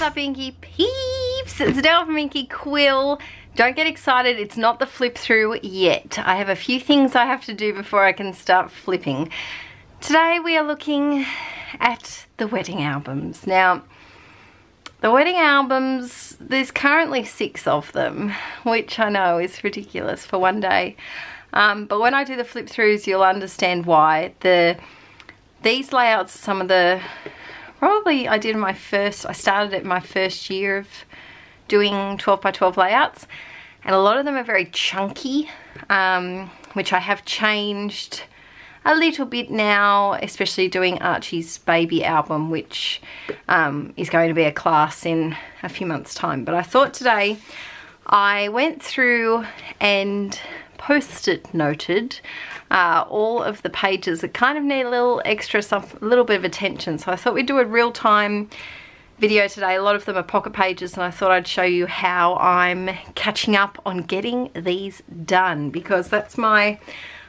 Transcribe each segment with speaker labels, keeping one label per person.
Speaker 1: What's up, Inkie peeps? It's Adele from Inkie Quill. Don't get excited, it's not the flip through yet. I have a few things I have to do before I can start flipping. Today we are looking at the wedding albums. Now, the wedding albums, there's currently 6 of them, which I know is ridiculous for one day. But when I do the flip throughs, you'll understand why. These layouts are some of the, probably I started it my first year of doing 12 by 12 layouts, and a lot of them are very chunky, which I have changed a little bit now, especially doing Archie's baby album, which is going to be a class in a few months' time. But I thought today I went through and post-it noted all of the pages that kind of need a little extra a little bit of attention. So I thought we'd do a real-time video today. A lot of them are pocket pages, and I thought I'd show you how I'm catching up on getting these done, because that's my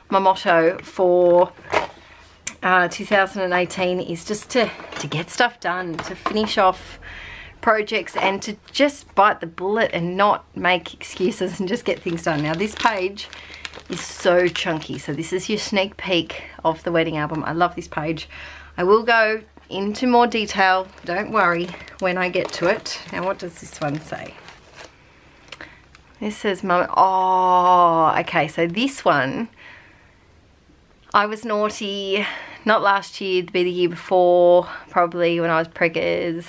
Speaker 1: motto for 2018 is just to get stuff done, to finish off projects and to just bite the bullet and not make excuses and just get things done. Now this page is so chunky, so this is your sneak peek of the wedding album. I love this page. I will go into more detail, don't worry, when I get to it. Now what does this one say? This says mum. Oh, okay, so this one, I was naughty, not last year, it'd be the year before, probably when I was preggers.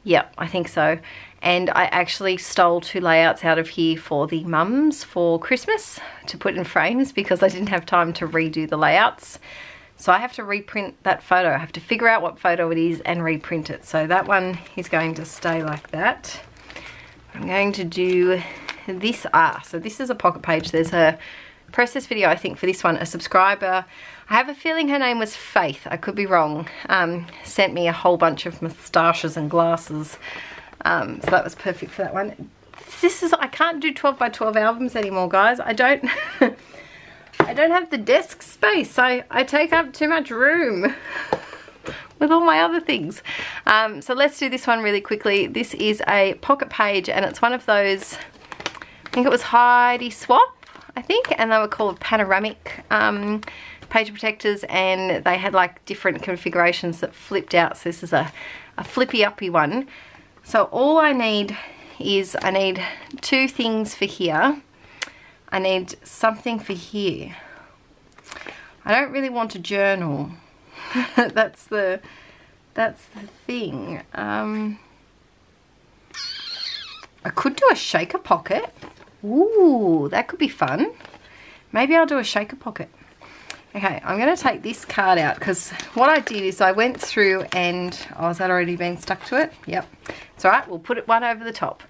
Speaker 1: Yep, I think so. And I actually stole 2 layouts out of here for the mums for Christmas to put in frames, because I didn't have time to redo the layouts. So I have to reprint that photo. I have to figure out what photo it is and reprint it. So that one is going to stay like that. I'm going to do this. So this is a pocket page. There's a process video, I think, for this one. A subscriber, I have a feeling her name was Faith, I could be wrong, sent me a whole bunch of moustaches and glasses. So that was perfect for that one. I can't do 12 by 12 albums anymore, guys. I don't I don't have the desk space. I take up too much room with all my other things. So let's do this one really quickly. This is a pocket page, and it's one of those, I think it was Heidi Swap, I think, and they were called panoramic page protectors, and they had like different configurations that flipped out. So this is a flippy uppy one. So all I need is, I need 2 things for here. I need something for here. I don't really want a journal. that's the thing. I could do a shaker pocket. Ooh, that could be fun. Maybe I'll do a shaker pocket. Okay, I'm going to take this card out, because what I did is I went through and, oh, has that already been stuck to it? Yep. It's alright, we'll put one over the top.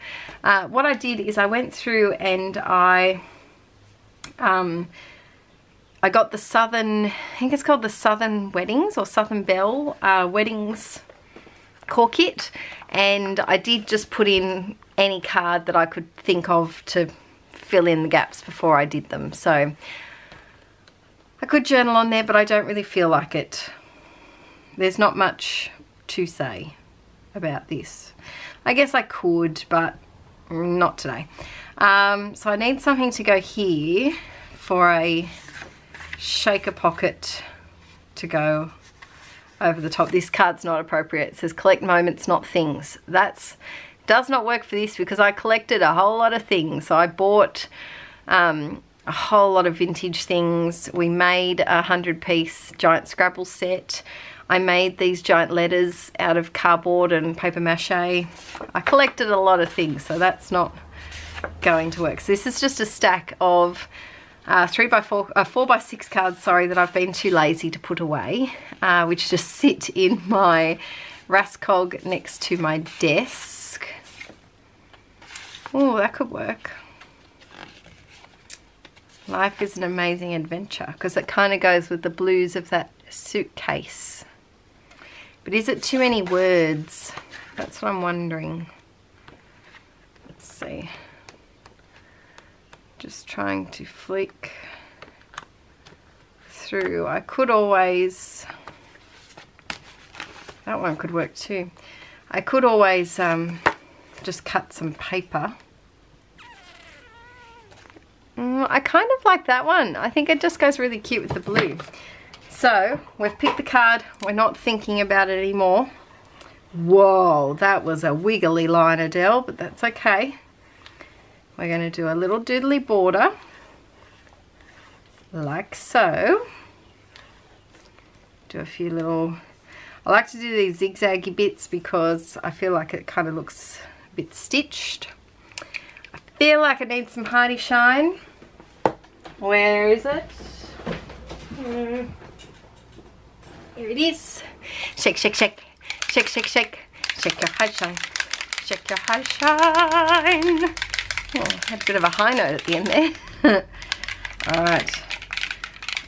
Speaker 1: What I did is I went through and I got the Southern, I think it's called the Southern Weddings or Southern Belle Weddings core kit, and I did just put in any card that I could think of to fill in the gaps before I did them. So I could journal on there, but I don't really feel like it. There's not much to say about this. I guess I could, but not today. So I need something to go here for a shaker pocket to go over the top. This card's not appropriate. It says collect moments, not things. Does not work for this, because I collected a whole lot of things. So I bought a whole lot of vintage things. We made a 100-piece giant Scrabble set. I made these giant letters out of cardboard and paper mache. I collected a lot of things, so that's not going to work. So this is just a stack of 4x6 cards, sorry, that I've been too lazy to put away, which just sit in my Rascog next to my desk. Oh, that could work. Life is an amazing adventure, because it kind of goes with the blues of that suitcase. But is it too many words? That's what I'm wondering. Let's see. Just trying to flick through. I could always, that one could work too. I could always just cut some paper. I kind of like that one. I think it just goes really cute with the blue. So we've picked the card. We're not thinking about it anymore. Whoa, that was a wiggly line, Adele, but that's okay. We're going to do a little doodly border, like so. Do a few little, I like to do these zigzaggy bits because I feel like it kind of looks a bit stitched. I feel like it needs some Heidi shine. Where is it? Here it is. Shake, shake, shake. Shake, shake, shake. Shake your Heidi shine. Shake your Heidi shine. Oh, had a bit of a high note at the end there. Alright.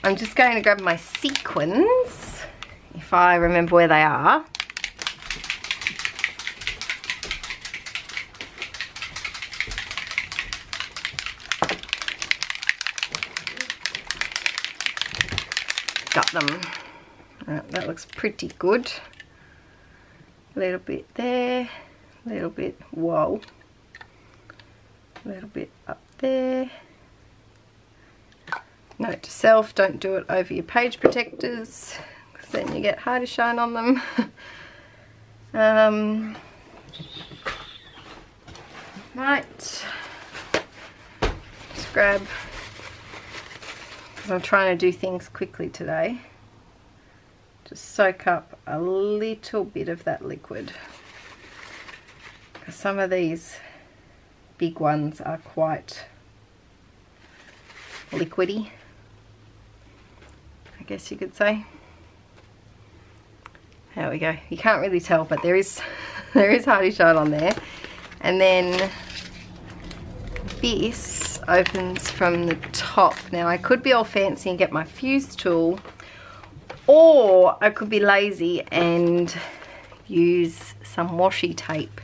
Speaker 1: I'm just going to grab my sequins, if I remember where they are. Got them. Right, that looks pretty good. A little bit there, a little bit, whoa, a little bit up there. Note to self, don't do it over your page protectors, because then you get Heidi shine on them. Right, just grab, because I'm trying to do things quickly today. Just soak up a little bit of that liquid, because some of these big ones are quite liquidy, I guess you could say. There we go. You can't really tell, but there is Heidi shine on there. And then this opens from the top. Now I could be all fancy and get my fuse tool, or I could be lazy and use some washi tape.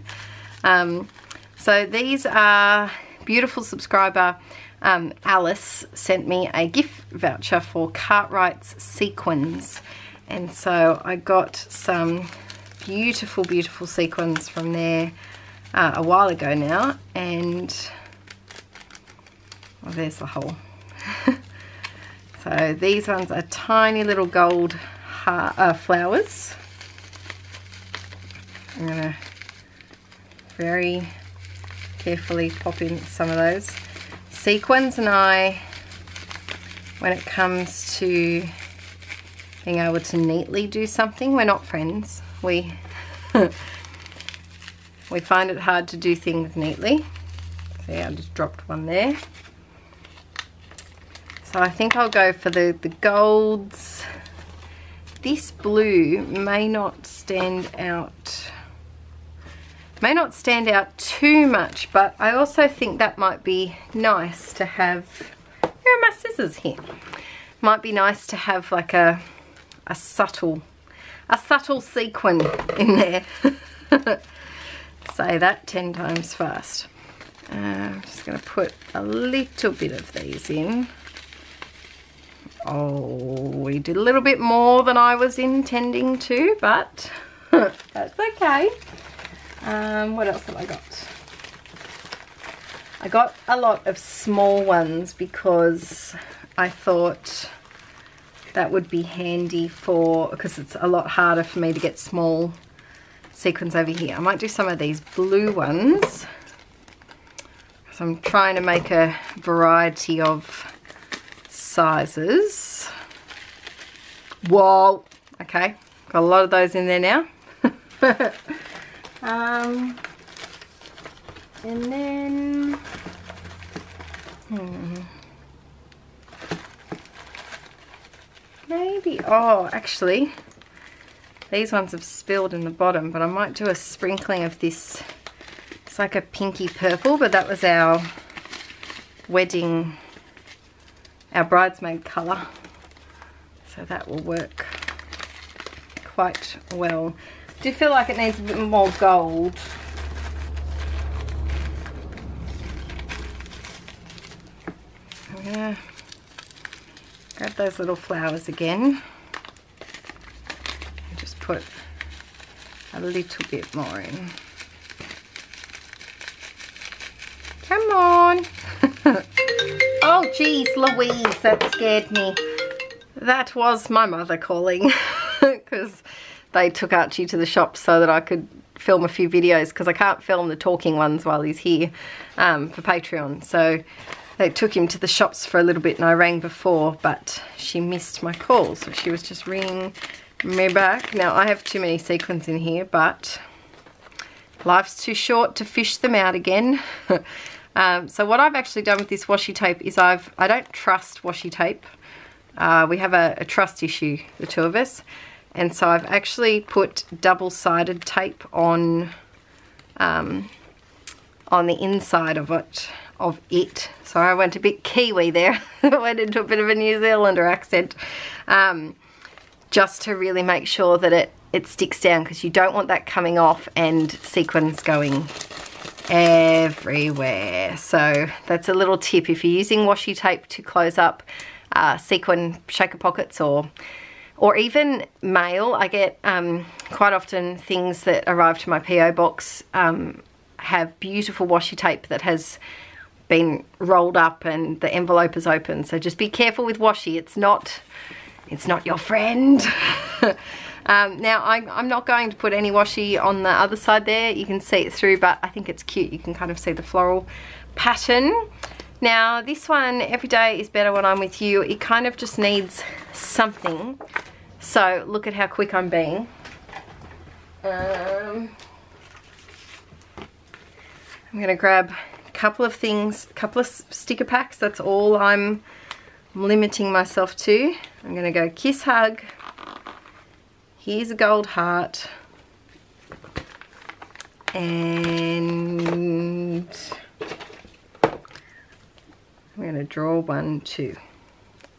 Speaker 1: So these are beautiful subscriber Alice sent me a gift voucher for Cartwright's sequins, and so I got some beautiful sequins from there a while ago now, and well, there's the hole. So these ones are tiny little gold flowers. I'm going to very carefully pop in some of those. Sequins and I, when it comes to being able to neatly do something, we're not friends. We find it hard to do things neatly. So yeah, I just dropped one there. So I think I'll go for the golds. This blue may not stand out. May not stand out too much, but I also think that might be nice to have. Here are my scissors here. Might be nice to have like a subtle sequin in there. Say that 10 times fast. I'm just going to put a little bit of these in. Oh, we did a little bit more than I was intending to, but that's okay. What else have I got? I got a lot of small ones because I thought that would be handy because it's a lot harder for me to get small sequins over here. I might do some of these blue ones, because I'm trying to make a variety of sizes. Whoa, okay, got a lot of those in there now. And then maybe, oh actually these ones have spilled in the bottom, but I might do a sprinkling of this. It's like a pinky purple, but that was our wedding, our bridesmaid colour, so that will work quite well. I do feel like it needs a bit more gold. I'm gonna grab those little flowers again and just put a little bit more in. Come on. Oh geez, Louise, that scared me. That was my mother calling because they took Archie to the shop so that I could film a few videos, because I can't film the talking ones while he's here for Patreon. So they took him to the shops for a little bit, and I rang before, but she missed my call, so she was just ringing me back. Now I have too many sequins in here, but life's too short to fish them out again. So what I've actually done with this washi tape is I don't trust washi tape. We have a trust issue, the two of us. And so I've actually put double-sided tape on the inside of it. So I went a bit Kiwi there. I went into a bit of a New Zealander accent. Just to really make sure that it sticks down, because you don't want that coming off and sequins going everywhere. So that's a little tip if you're using washi tape to close up sequin shaker pockets or even mail. I get quite often things that arrive to my PO box have beautiful washi tape that has been rolled up and the envelope is open. So just be careful with washi. It's not your friend. Now I'm not going to put any washi on the other side there. You can see it through, but I think it's cute. You can kind of see the floral pattern. Now this one, every day is better when I'm with you. It kind of just needs something. So look at how quick I'm being. I'm going to grab a couple of things, a couple of sticker packs. That's all I'm limiting myself to. I'm going to go kiss hug. Here's a gold heart. And I'm going to draw 1, 2.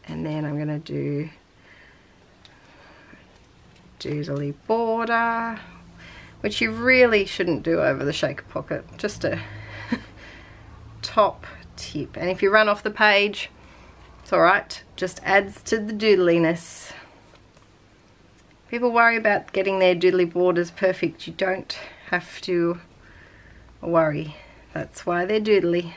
Speaker 1: And then I'm going to do doodly border, which you really shouldn't do over the shaker pocket, just a top tip. And if you run off the page, it's alright, just adds to the doodliness. People worry about getting their doodly borders perfect. You don't have to worry, that's why they're doodly.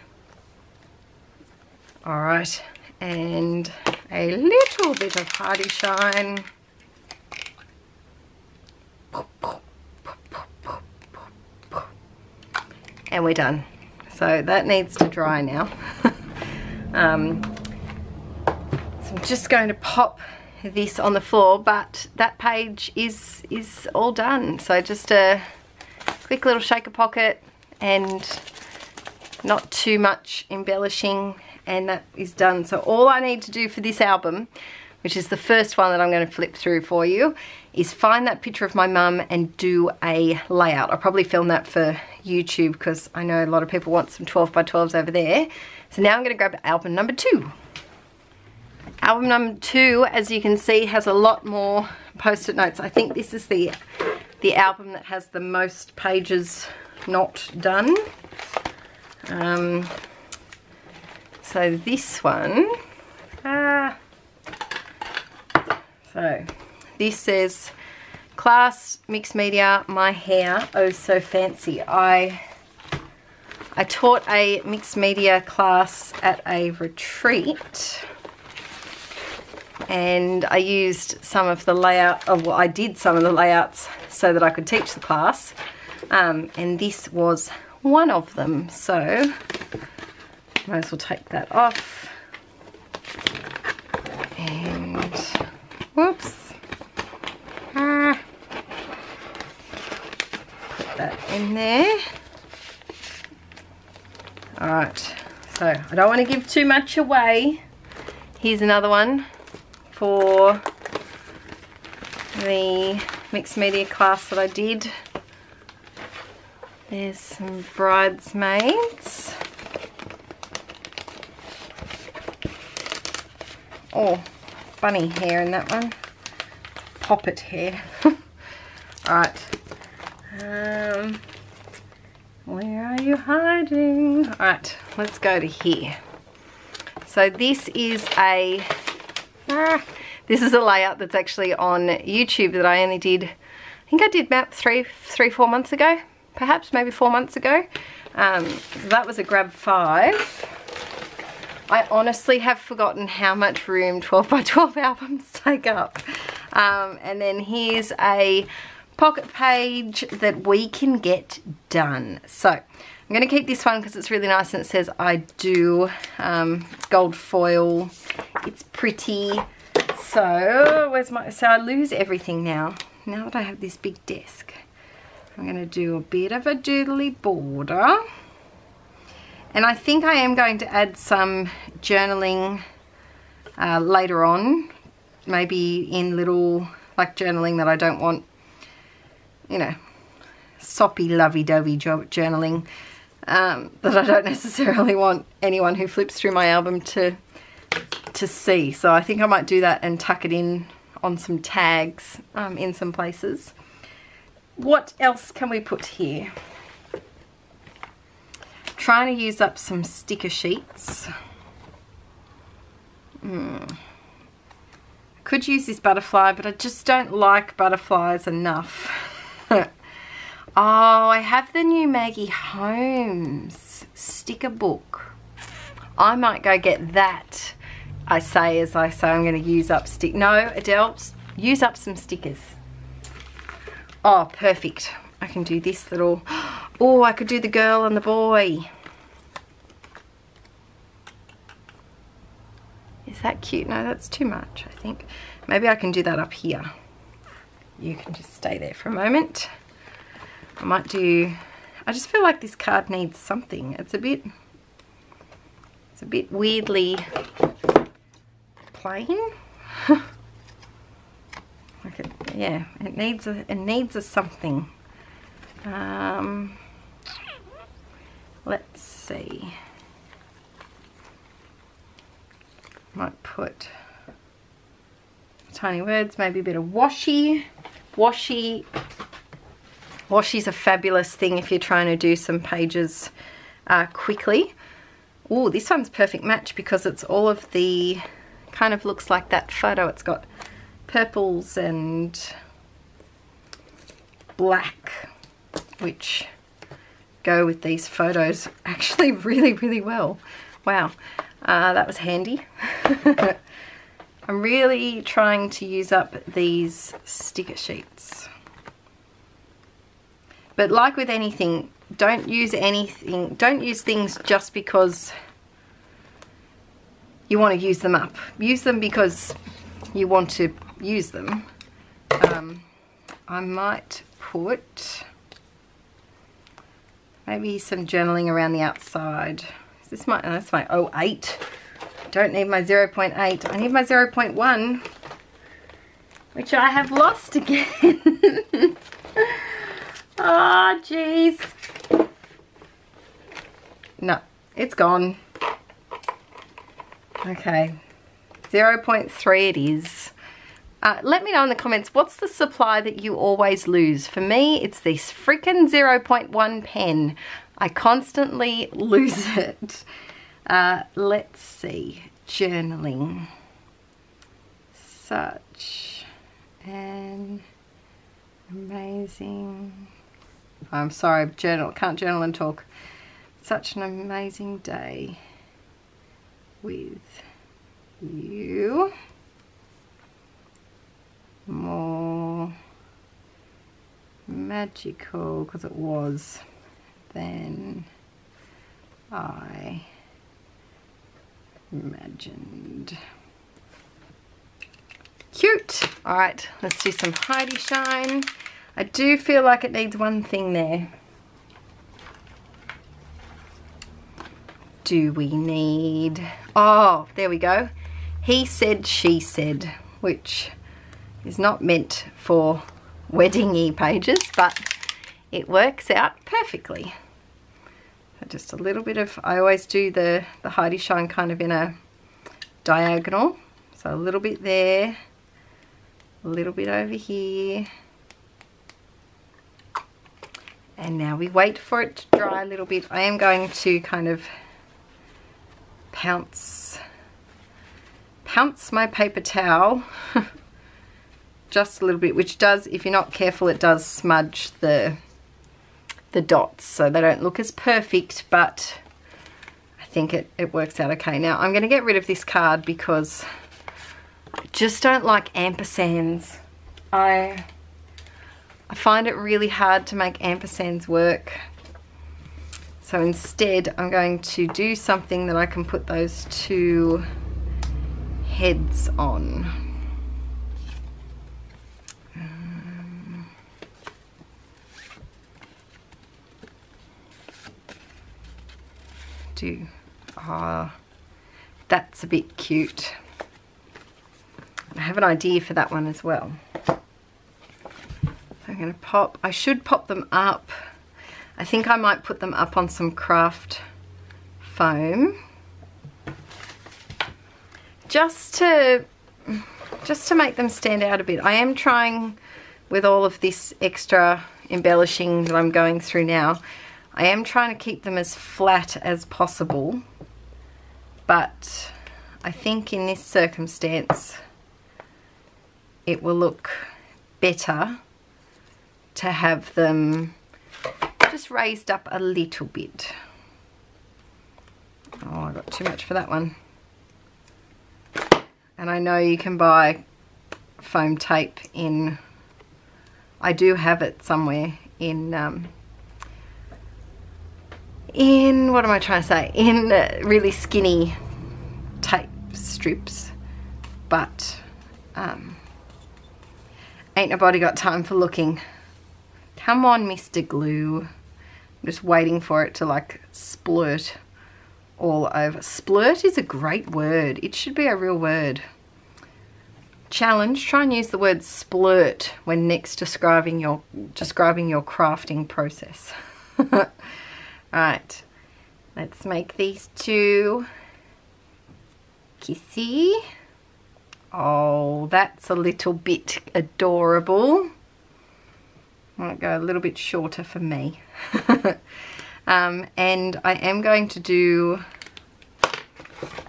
Speaker 1: Alright, and a little bit of Hardy Shine. And we're done. So that needs to dry now. So I'm just going to pop this on the floor, but that page is all done. So just a quick little shaker pocket and not too much embellishing, and that is done. So all I need to do for this album, which is the first one that I'm going to flip through for you, is find that picture of my mum and do a layout. I'll probably film that for YouTube because I know a lot of people want some 12 by 12s over there. So now I'm going to grab album number 2. Album number 2, as you can see, has a lot more post-it notes. I think this is the album that has the most pages not done. So this one, so this says, class, mixed media, my hair, oh so fancy. I taught a mixed media class at a retreat, and I used some of the layout, well, I did some of the layouts so that I could teach the class, and this was one of them. So might as well take that off. And whoops. Put that in there. Alright, so I don't want to give too much away. Here's another one for the mixed media class that I did. There's some bridesmaids. Oh, bunny hair in that one. Poppet hair. Alright. Where are you hiding? Alright, let's go to here. So this is a layout that's actually on YouTube that I only did, I think I did map three, 4 months ago, perhaps, maybe 4 months ago. That was a grab 5. I honestly have forgotten how much room 12 by 12 albums take up. And then here's a pocket page that we can get done. So I'm going to keep this one because it's really nice and it says I do. Gold foil. It's pretty. So where's my, so I lose everything now that I have this big desk. I'm going to do a bit of a doodly border. And I think I am going to add some journaling later on. Maybe in little, like journaling that I don't want, you know, soppy lovey-dovey journaling that I don't necessarily want anyone who flips through my album to see. So I think I might do that and tuck it in on some tags in some places. What else can we put here? Trying to use up some sticker sheets. Could use this butterfly, but I just don't like butterflies enough. Oh, I have the new Maggie Holmes sticker book. I might go get that. As I say I'm going to use up no, Adele, use up some stickers. Oh, perfect. I can do this little, oh, I could do the girl and the boy. Is that cute? No, that's too much, I think. Maybe I can do that up here. You can just stay there for a moment. I might do, I just feel like this card needs something. It's a bit weirdly plain. Yeah, it needs a something. Let's see. Might put tiny words, maybe a bit of washi. Washi's a fabulous thing if you're trying to do some pages quickly. Oh, this one's perfect match because it's all of the, kind of looks like that photo. It's got purples and black, which go with these photos actually really, really well. Wow, that was handy. I'm really trying to use up these sticker sheets. But like with anything, don't use things just because you want to use them up. Use them because you want to use them. I might put maybe some journaling around the outside. Is this that's my 08. Don't need my 0.8. I need my 0.1, which I have lost again. Oh, jeez. No, it's gone. Okay, 0.3 it is. Let me know in the comments, what's the supply that you always lose? For me, it's this freaking 0.1 pen. I constantly lose it. Let's see. Journaling. Such an amazing... I'm sorry, can't journal and talk. Such an amazing day with you. More magical, because it was, than I imagined. Cute. All right, let's do some Heidi Shine. I do feel like it needs one thing there. Do we need, oh, there we go. He said, she said, which is not meant for wedding-y pages, but it works out perfectly. So just a little bit of, I always do the Heidi Shine kind of in a diagonal. So a little bit there, a little bit over here. And now we wait for it to dry a little bit. I am going to kind of pounce my paper towel just a little bit, which does, if you're not careful, it does smudge the dots, so they don't look as perfect, but I think it works out okay. Now I'm going to get rid of this card because I just don't like ampersands. I find it really hard to make ampersands work. So instead I'm going to do something that I can put those two heads on. That's a bit cute. I have an idea for that one as well. So I'm going to pop, I should pop them up. I think I might put them up on some craft foam. Just to make them stand out a bit. I am trying, with all of this extra embellishing that I'm going through now, I am trying to keep them as flat as possible, but I think in this circumstance it will look better to have them just raised up a little bit. Oh, I got too much for that one. And I know you can buy foam tape in, I do have it somewhere in what am I trying to say, in really skinny tape strips, but ain't nobody got time for looking. Come on, Mr. Glue. I'm just waiting for it to like splurt all over. Splurt is a great word. It should be a real word. Challenge, try and use the word splurt when next describing your crafting process. Alright, let's make these two kissy. Oh, that's a little bit adorable. Might go a little bit shorter for me. And I am going to do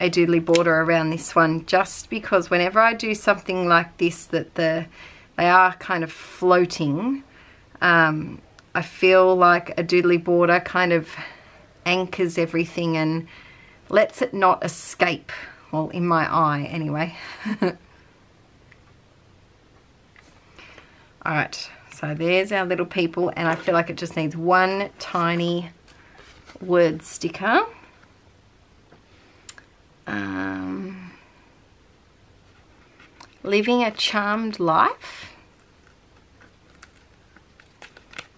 Speaker 1: a doodly border around this one, just because whenever I do something like this that they are kind of floating, I feel like a doodly border kind of anchors everything and lets it not escape. Well, in my eye anyway. Alright, so there's our little people, and I feel like it just needs one tiny word sticker. Living a charmed life.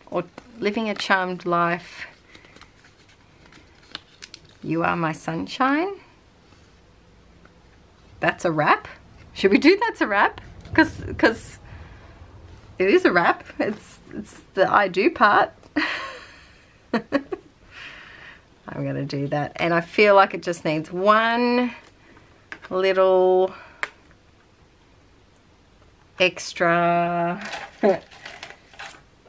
Speaker 1: Or living a charmed life, you are my sunshine. That's a wrap. Should we do that's a wrap? Because it is a wrap. It's the I do part. I'm going to do that. And I feel like it just needs one little extra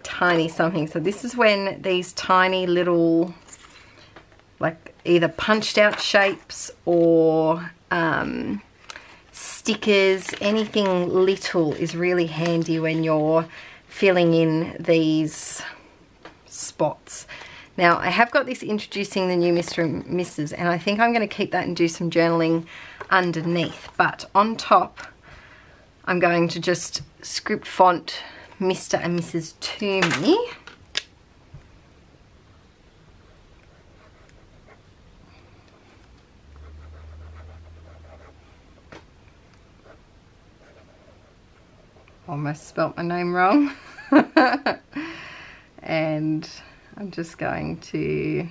Speaker 1: tiny something. So this is when these tiny little, like either punched out shapes or stickers, anything little is really handy when you're filling in these spots. Now I have got this introducing the new Mr. and Mrs, and I think I'm going to keep that and do some journaling underneath, but on top I'm going to just script font Mr. and Mrs. to me. Almost spelt my name wrong. And I'm just going to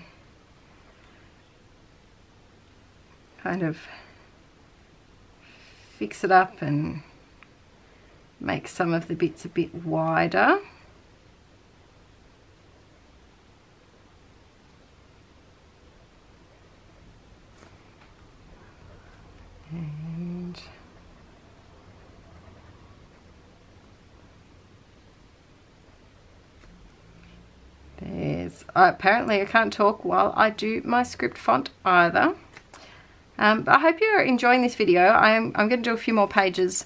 Speaker 1: kind of fix it up and make some of the bits a bit wider. And there's, apparently I can't talk while I do my script font either. But I hope you're enjoying this video. I'm going to do a few more pages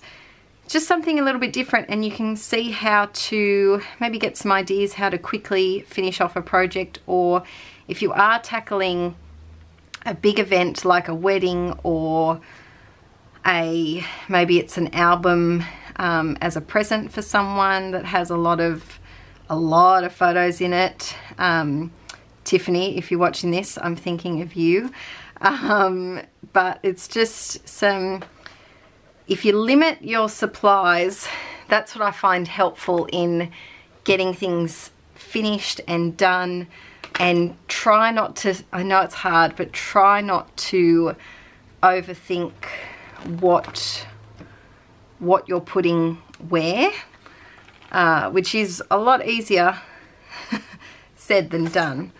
Speaker 1: just something a little bit different, and you can see how to maybe get some ideas how to quickly finish off a project, or if you are tackling a big event like a wedding, or maybe it's an album as a present for someone that has a lot of photos in it. Tiffany, if you're watching this, I'm thinking of you. But it's just if you limit your supplies, that's what I find helpful in getting things finished and done. And try not to, I know it's hard, but try not to overthink what you're putting where, which is a lot easier said than done.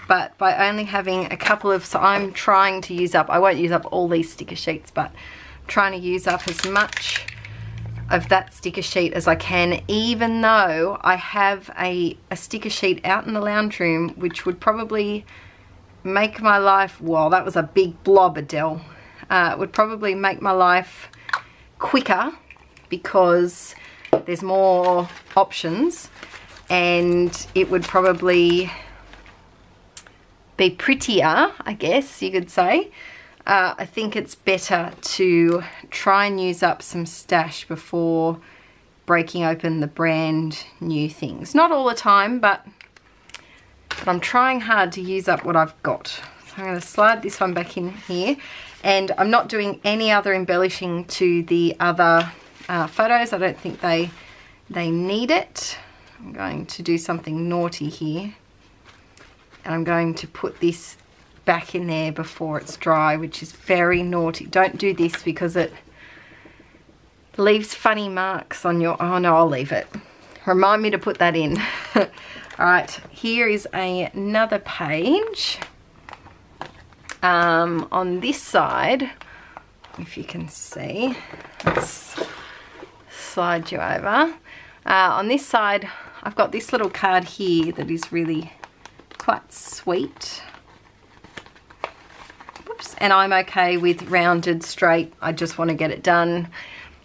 Speaker 1: But by only having a couple of, so I'm trying to use up, I won't use up all these sticker sheets, but I'm trying to use up as much of that sticker sheet as I can, even though I have a sticker sheet out in the lounge room, which would probably make my life, well, that was a big blob, Adele. It would probably make my life quicker because there's more options, and it would probably be prettier, I guess you could say. I think it's better to try and use up some stash before breaking open the brand new things. Not all the time, but I'm trying hard to use up what I've got. So I'm going to slide this one back in here, and I'm not doing any other embellishing to the other photos. I don't think they need it. I'm going to do something naughty here, and I'm going to put this back in there before it's dry, which is very naughty. Don't do this because it leaves funny marks on your, oh no, I'll leave it. Remind me to put that in. Alright, here is another page. On this side, if you can see, let's slide you over. On this side, I've got this little card here that is really quite sweet. Oops. And I'm okay with rounded, straight. I just want to get it done.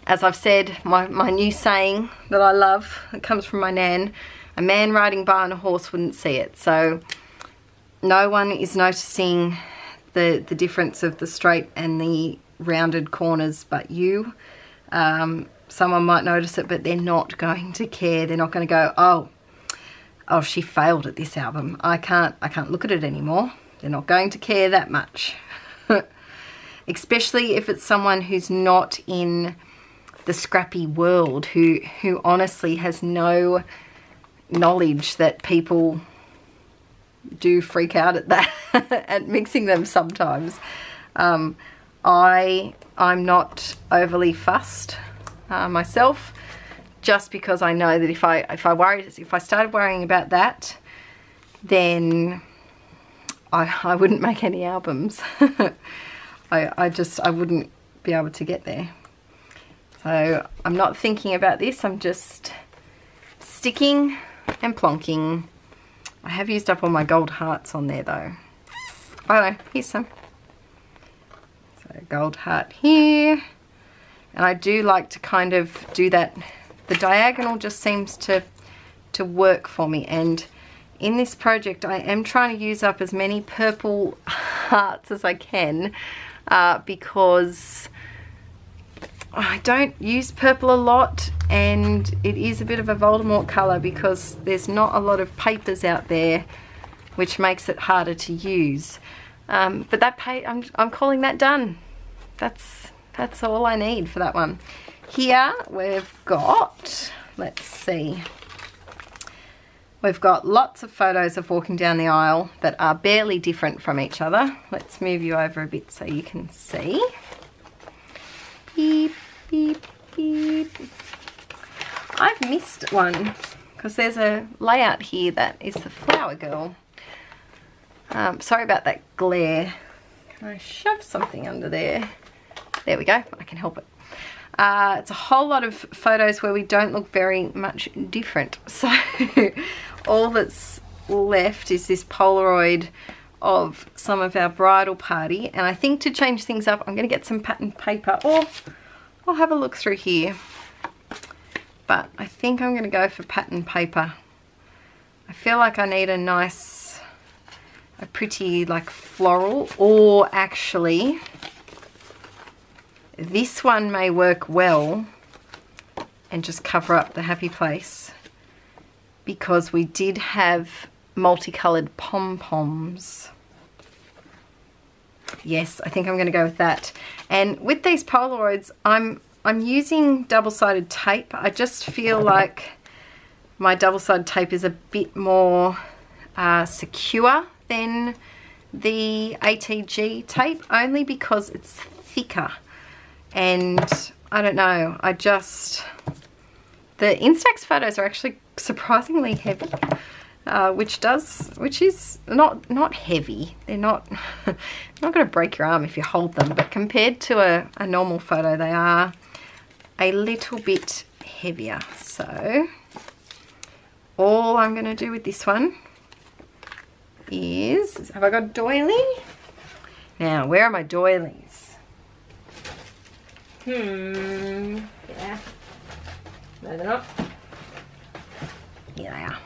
Speaker 1: As I've said, my new saying that I love, it comes from my nan, a man riding by on a horse wouldn't see it. So no one is noticing the difference of the straight and the rounded corners but you. Someone might notice it, but they're not going to care. They're not going to go, oh, she failed at this album. I can't look at it anymore. They're not going to care that much. Especially if it's someone who's not in the scrappy world, who honestly has no knowledge that people do freak out at that, at mixing them sometimes. I'm not overly fussed myself, just because I know that if I started worrying about that, then I wouldn't make any albums. I wouldn't be able to get there. So I'm not thinking about this, I'm just sticking and plonking. I have used up all my gold hearts on there though. Oh no, here's some. So gold heart here. And I do like to kind of do that. The diagonal just seems to work for me. And in this project I am trying to use up as many purple hearts as I can, because I don't use purple a lot, and it is a bit of a Voldemort colour because there's not a lot of papers out there, which makes it harder to use. But that page, I'm calling that done. That's all I need for that one. Here we've got, let's see, we've got lots of photos of walking down the aisle that are barely different from each other. Let's move you over a bit so you can see. Beep, beep, beep. I've missed one because there's a layout here that is the flower girl. Sorry about that glare. Can I shove something under there? There we go, I can help it. It's a whole lot of photos where we don't look very much different. So all that's left is this Polaroid of some of our bridal party. And I think to change things up, I'm going to get some pattern paper, or I'll have a look through here. But I think I'm going to go for pattern paper. I feel like I need a pretty like floral, or actually this one may work well and just cover up the happy place, because we did have multicolored pom-poms. Yes, I think I'm going to go with that. And with these Polaroids, I'm using double-sided tape. I just feel like my double-sided tape is a bit more secure than the ATG tape, only because it's thicker. And I don't know, the Instax photos are actually surprisingly heavy, which is not heavy. They're not not going to break your arm if you hold them, but compared to a normal photo, they are a little bit heavier. So all I'm going to do with this one is, have I got a doily? Now, where are my doilies? Yeah. No, they're not. Here they are.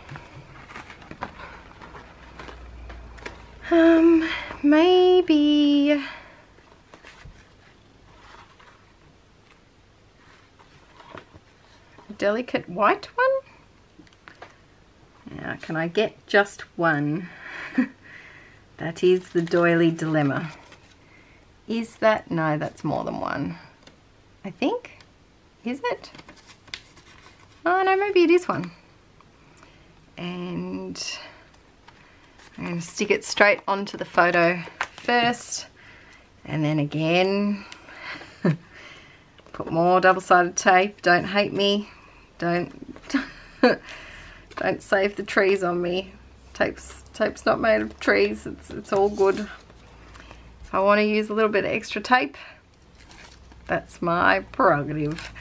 Speaker 1: Maybe a delicate white one? Now, can I get just one? That is the doily dilemma. Is that? No, that's more than one. I think. Is it? Oh no, maybe it is one. And I'm going to stick it straight onto the photo first, and then again put more double-sided tape. Don't hate me. Don't don't save the trees on me. Tape's not made of trees. It's all good. If I want to use a little bit of extra tape, that's my prerogative.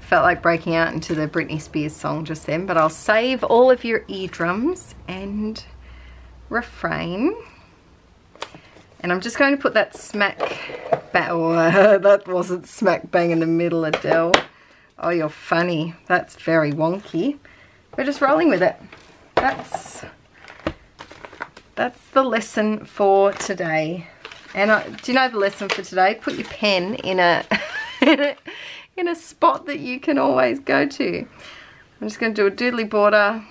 Speaker 1: I felt like breaking out into the Britney Spears song just then, but I'll save all of your eardrums and refrain. And I'm just going to put that smack bang. Oh, that wasn't smack bang in the middle, Adele. Oh, you're funny. That's very wonky. We're just rolling with it. That's the lesson for today. And do you know the lesson for today? Put your pen in a in a spot that you can always go to. I'm just going to do a doodly border.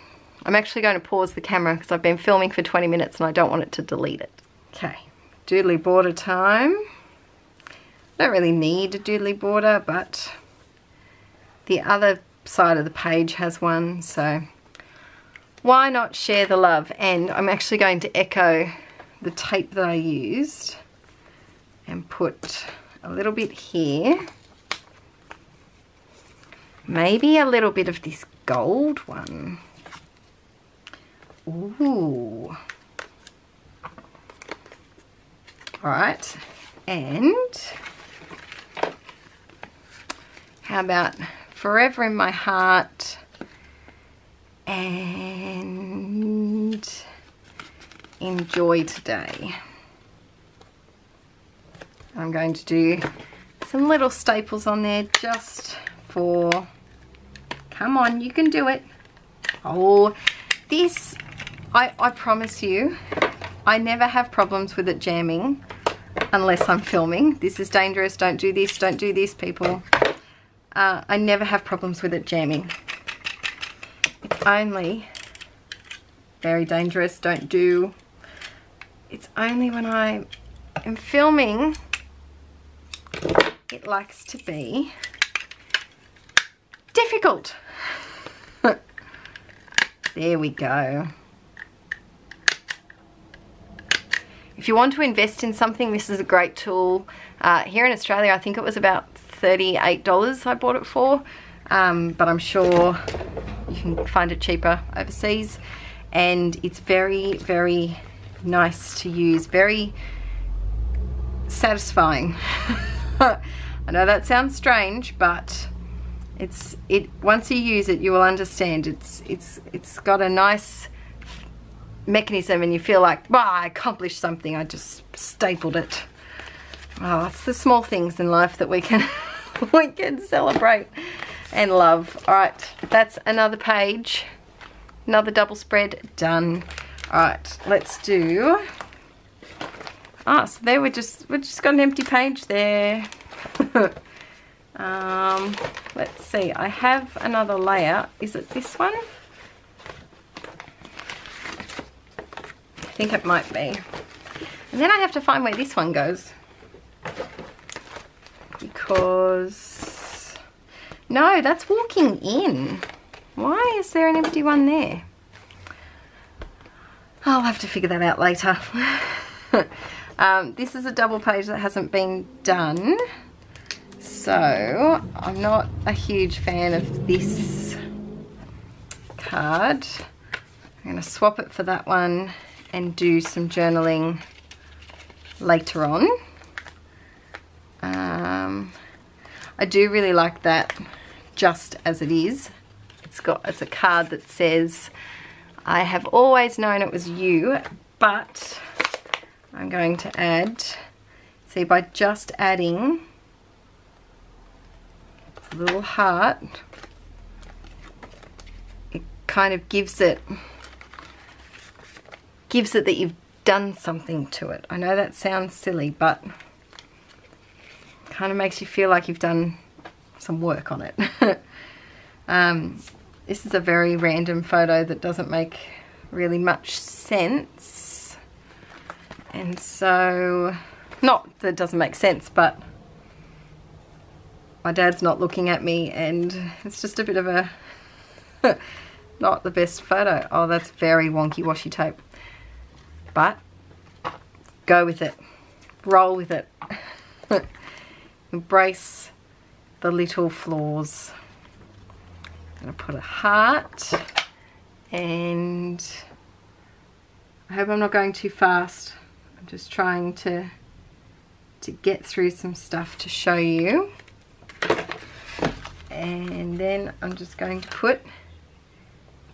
Speaker 1: I'm actually going to pause the camera because I've been filming for 20 minutes and I don't want it to delete it. Okay, doodly border time. Don't really need a doodly border, but the other side of the page has one, so why not share the love? And I'm actually going to echo the tape that I used and put a little bit here. Maybe a little bit of this gold one. Ooh. Alright, and how about Forever in My Heart and Enjoy Today. I'm going to do some little staples on there just for, come on, you can do it. Oh, this, I promise you, I never have problems with it jamming unless I'm filming. This is dangerous, don't do this, people. I never have problems with it jamming. It's only very dangerous, don't do. It's only when I am filming it likes to be difficult. There we go. If you want to invest in something, this is a great tool. Here in Australia, I think it was about $38 I bought it for, but I'm sure you can find it cheaper overseas. And it's very, very nice to use, very satisfying. I know that sounds strange, but once you use it, you will understand. It's got a nice mechanism and you feel like, wow, I accomplished something, I just stapled it. Oh, it's the small things in life that we can we can celebrate and love. All right, that's another page, another double spread done. All right, let's do, so there we just got an empty page there. Let's see, I have another layer. Is it this one? I think it might be. And then I have to find where this one goes. Because, no, that's walking in. Why is there an empty one there? I'll have to figure that out later. This is a double page that hasn't been done. So, I'm not a huge fan of this card. I'm going to swap it for that one and do some journaling later on. I do really like that just as it is. It's a card that says, I have always known it was you, but I'm going to add, see, by just adding a little heart, it kind of gives it that you've done something to it. I know that sounds silly, but kind of makes you feel like you've done some work on it. This is a very random photo that doesn't make really much sense, and so, not that it doesn't make sense, but my dad's not looking at me and it's just a bit of a not the best photo. Oh, that's very wonky washi tape, but go with it, roll with it. Embrace the little flaws. I'm going to put a heart, and I hope I'm not going too fast. I'm just trying to get through some stuff to show you. And then I'm just going to put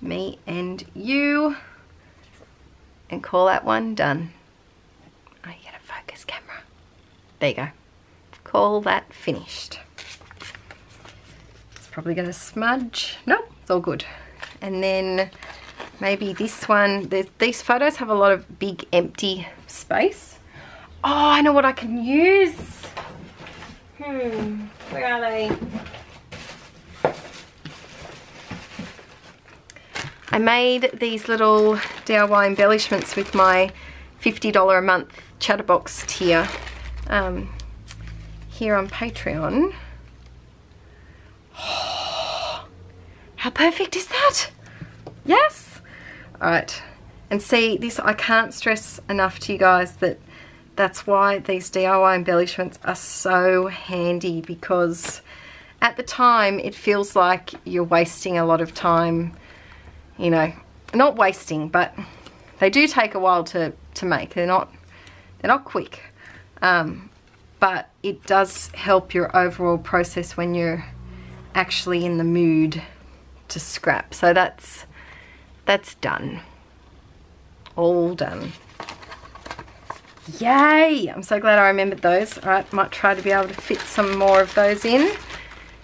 Speaker 1: me and you and call that one done. Oh, you get a focus camera. There you go. Call that finished. It's probably going to smudge. Nope, it's all good. And then maybe this one. These photos have a lot of big empty space. Oh, I know what I can use. Where are they? I made these little DIY embellishments with my $50 a month Chatterbox tier. Here on Patreon. Oh, how perfect is that? Yes? Alright. And see, this, I can't stress enough to you guys that that's why these DIY embellishments are so handy, because at the time it feels like you're wasting a lot of time, you know, not wasting, but they do take a while to make. They're not quick. But it does help your overall process when you're actually in the mood to scrap. So that's done. All done. Yay! I'm so glad I remembered those. All right, might try to be able to fit some more of those in.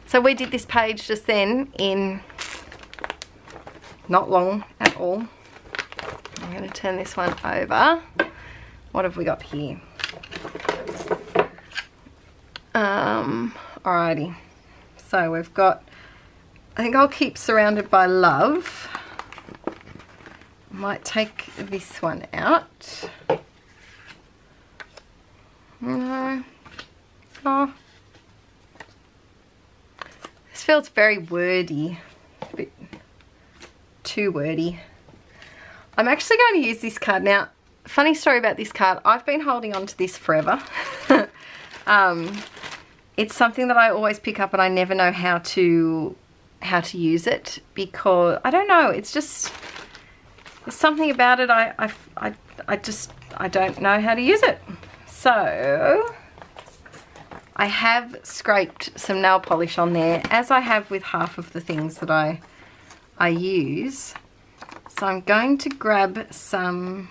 Speaker 1: So we did this page just then in not long at all. I'm going to turn this one over. What have we got here? Alrighty, so we've got, I think I'll keep Surrounded by Love. I might take this one out. No. Oh. This feels very wordy, a bit too wordy. I'm actually going to use this card now. Funny story about this card, I've been holding on to this forever. It's something that I always pick up and I never know how to use it, because I don't know, it's just, there's something about it, I don't know how to use it. So I have scraped some nail polish on there, as I have with half of the things that I use. So I'm going to grab some,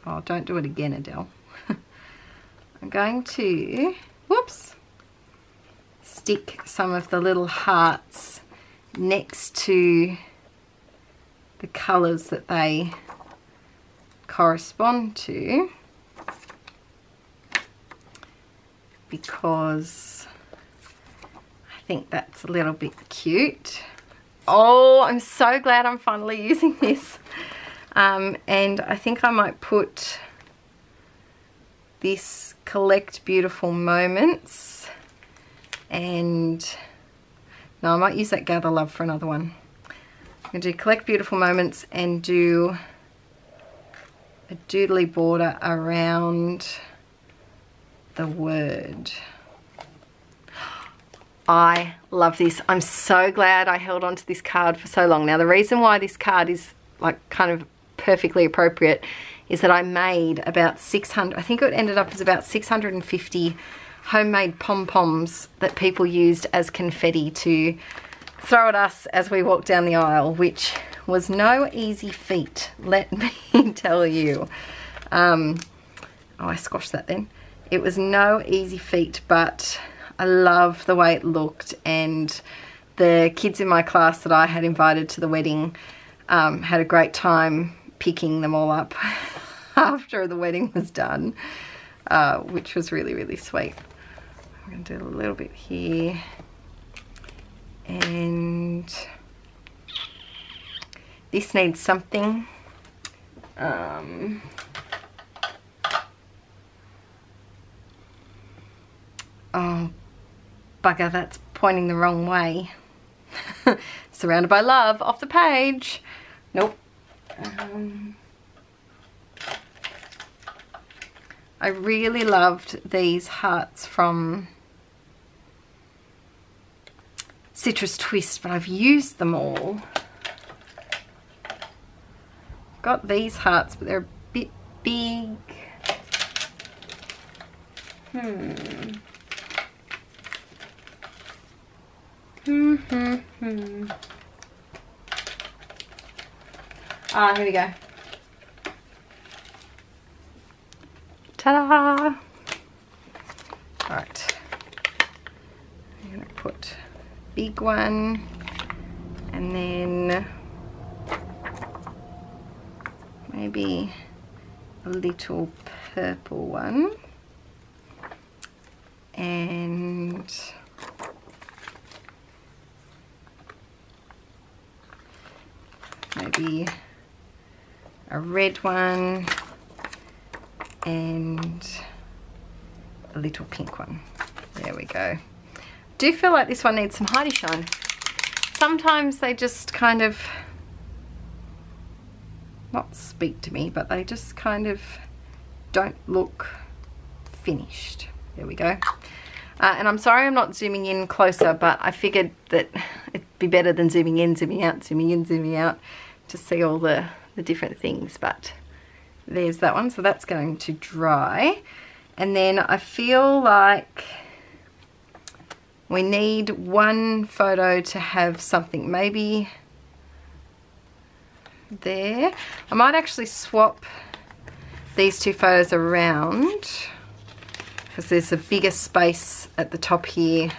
Speaker 1: oh, don't do it again, Adele. I'm going to whoops, stick some of the little hearts next to the colours that they correspond to, because I think that's a little bit cute. Oh, I'm so glad I'm finally using this. And I think I might put this Collect Beautiful Moments, and no, I might use that Gather Love for another one. I'm going to do Collect Beautiful Moments and do a doodly border around the word. I love this. I'm so glad I held on to this card for so long. Now, the reason why this card is like kind of perfectly appropriate is that I made about 600, I think it ended up as about 650 homemade pom-poms that people used as confetti to throw at us as we walked down the aisle, which was no easy feat, let me tell you. Oh, I squashed that then. It was no easy feat, but I love the way it looked, and the kids in my class that I had invited to the wedding had a great time picking them all up after the wedding was done, which was really, really sweet. I'm going to do a little bit here, and this needs something. Oh, bugger, that's pointing the wrong way. Surrounded by Love, off the page. Nope. I really loved these hearts from Citrus Twist, but I've used them all. Got these hearts, but they're a bit big. Ah, here we go. Ta-da! Alright. I'm going to put big one, and then maybe a little purple one, and maybe a red one, and a little pink one. There we go. Do feel like this one needs some Heidi shine. Sometimes they just kind of, not speak to me, but they just kind of don't look finished. There we go. And I'm sorry I'm not zooming in closer, but I figured that it'd be better than zooming in, zooming out, zooming in, zooming out to see all the different things. But there's that one, so that's going to dry. And then I feel like we need one photo to have something, maybe there. I might actually swap these two photos around because there's a bigger space at the top here.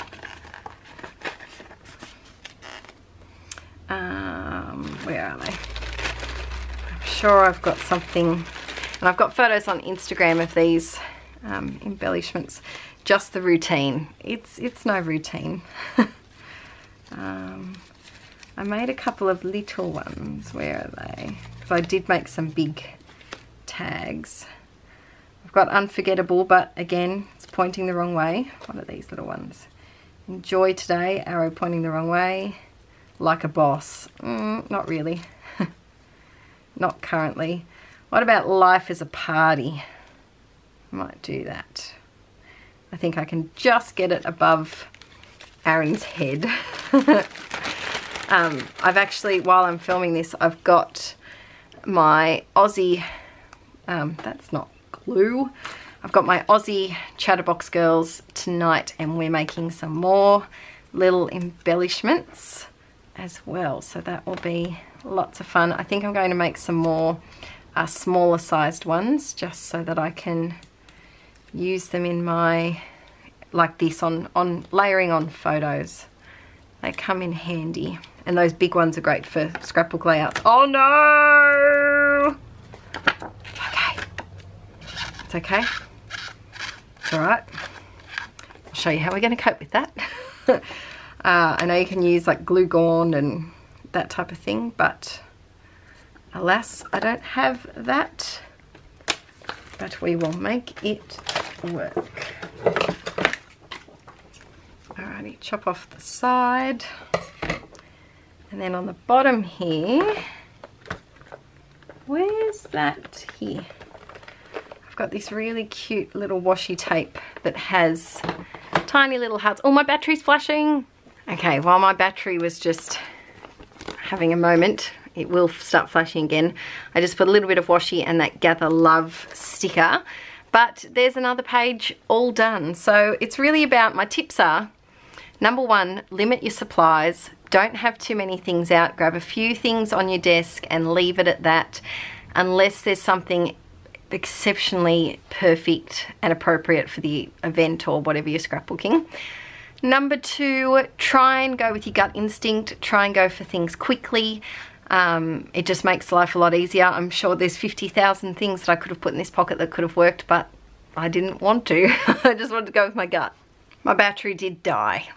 Speaker 1: Where are they? I'm sure I've got something, and I've got photos on Instagram of these embellishments. Just the routine. It's no routine. I made a couple of little ones. Where are they? Because I did make some big tags. I've got Unforgettable, but again, it's pointing the wrong way. What are these little ones? Enjoy Today, arrow pointing the wrong way. Like a Boss. Not really. Not currently. What about Life is a Party? I might do that. I think I can just get it above Aaron's head. I've actually, while I'm filming this, I've got my Aussie, that's not glue, I've got my Aussie Chatterbox girls tonight, and we're making some more little embellishments as well, so that will be lots of fun. I think I'm going to make some more smaller sized ones just so that I can use them in my like this on layering on photos. They come in handy. And those big ones are great for scrapbook layouts. Oh no! Okay. It's okay. It's alright. I'll show you how we're going to cope with that. I know you can use like glue gone and that type of thing, but alas, I don't have that. But we will make it work. Alrighty, chop off the side. And then on the bottom here, where's that here? I've got this really cute little washi tape that has tiny little hearts. Oh, my battery's flashing. Okay, while my battery was just having a moment, it will start flashing again. I just put a little bit of washi and that Gather Love sticker. But there's another page all done. So it's really about, my tips are, number one, limit your supplies. Don't have too many things out. Grab a few things on your desk and leave it at that, unless there's something exceptionally perfect and appropriate for the event or whatever you're scrapbooking. Number two, try and go with your gut instinct. Try and go for things quickly. It just makes life a lot easier. I'm sure there's 50,000 things that I could have put in this pocket that could have worked, but I didn't want to. I just wanted to go with my gut. My battery did die.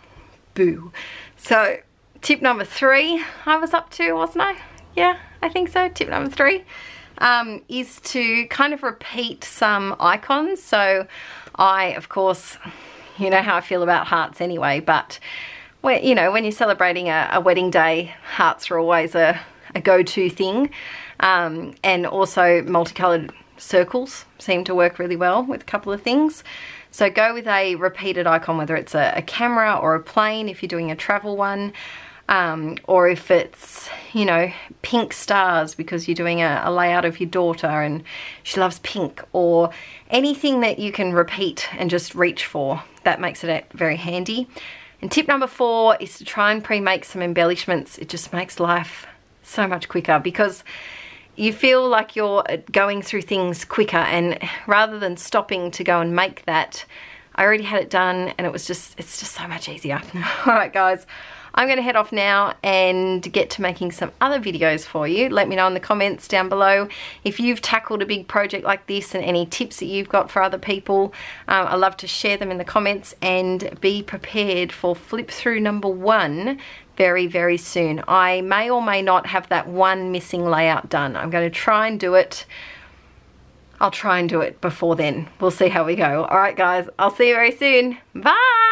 Speaker 1: Boo. So tip number three, I was up to, wasn't I? Yeah, I think so. Tip number three is to kind of repeat some icons. So I, of course, you know how I feel about hearts anyway, but when, you know, when you're celebrating a wedding day, hearts are always a go-to thing. And also multicolored circles seem to work really well with a couple of things. So go with a repeated icon, whether it's a camera or a plane if you're doing a travel one, or if it's, you know, pink stars because you're doing a layout of your daughter and she loves pink, or anything that you can repeat and just reach for. That makes it very handy. And tip number four is to try and pre-make some embellishments. It just makes life so much quicker because you feel like you're going through things quicker, and rather than stopping to go and make that, I already had it done and it's just so much easier. All right, guys, I'm going to head off now and get to making some other videos for you. Let me know in the comments down below if you've tackled a big project like this and any tips that you've got for other people. I love to share them in the comments, and be prepared for flip through number one very, very soon. I may or may not have that one missing layout done. I'm going to try and do it. I'll try and do it before then. We'll see how we go. All right, guys, I'll see you very soon. Bye.